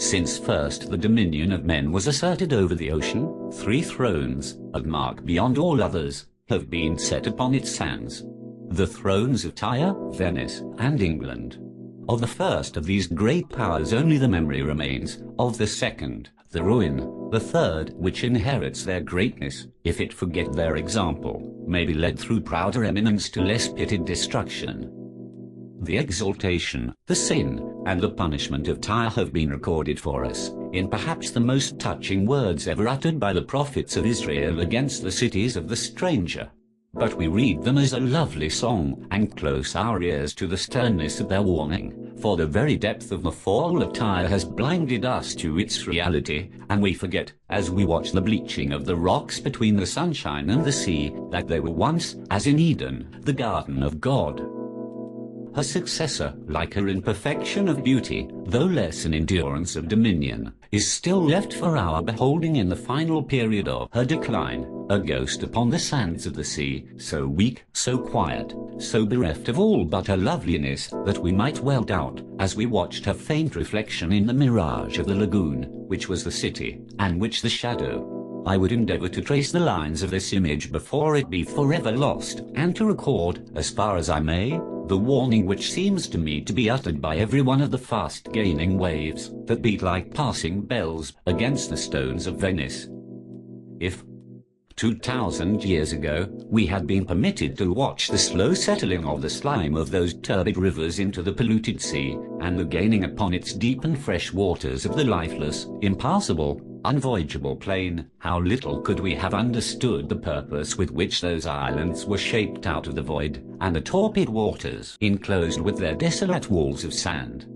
Since first the dominion of men was asserted over the ocean, 3 thrones, a mark beyond all others, have been set upon its sands. The thrones of Tyre, Venice, and England. Of the first of these great powers only the memory remains, of the second, the ruin, the third, which inherits their greatness, if it forget their example, may be led through prouder eminence to less pitied destruction. The exaltation, the sin, and the punishment of Tyre have been recorded for us, in perhaps the most touching words ever uttered by the prophets of Israel against the cities of the stranger. But we read them as a lovely song, and close our ears to the sternness of their warning, for the very depth of the fall of Tyre has blinded us to its reality, and we forget, as we watch the bleaching of the rocks between the sunshine and the sea, that they were once, as in Eden, the garden of God. Her successor, like her in perfection of beauty, though less in endurance of dominion, is still left for our beholding in the final period of her decline, a ghost upon the sands of the sea, so weak, so quiet, so bereft of all but her loveliness, that we might well doubt, as we watched her faint reflection in the mirage of the lagoon, which was the city, and which the shadow. I would endeavor to trace the lines of this image before it be forever lost, and to record, as far as I may, the warning which seems to me to be uttered by every one of the fast-gaining waves, that beat like passing bells against the stones of Venice. If 2,000 years ago, we had been permitted to watch the slow settling of the slime of those turbid rivers into the polluted sea, and the gaining upon its deep and fresh waters of the lifeless, impassable, unvoyageable plain, how little could we have understood the purpose with which those islands were shaped out of the void, and the torpid waters enclosed with their desolate walls of sand.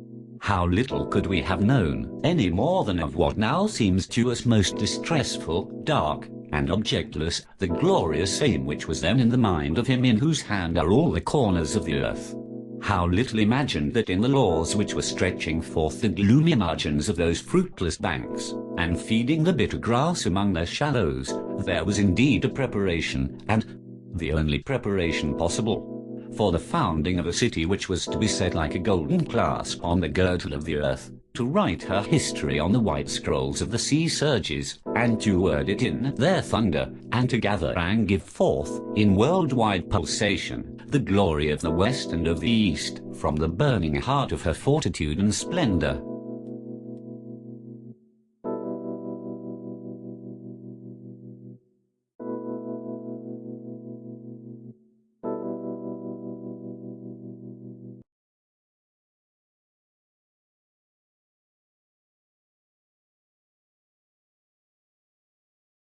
How little could we have known, any more than of what now seems to us most distressful, dark, and objectless, the glorious aim which was then in the mind of him in whose hand are all the corners of the earth. How little imagined that in the laws which were stretching forth the gloomy margins of those fruitless banks, and feeding the bitter grass among their shallows, there was indeed a preparation, and the only preparation possible, for the founding of a city which was to be set like a golden clasp on the girdle of the earth, to write her history on the white scrolls of the sea surges, and to word it in their thunder, and to gather and give forth, in worldwide pulsation, the glory of the West and of the East, from the burning heart of her fortitude and splendor.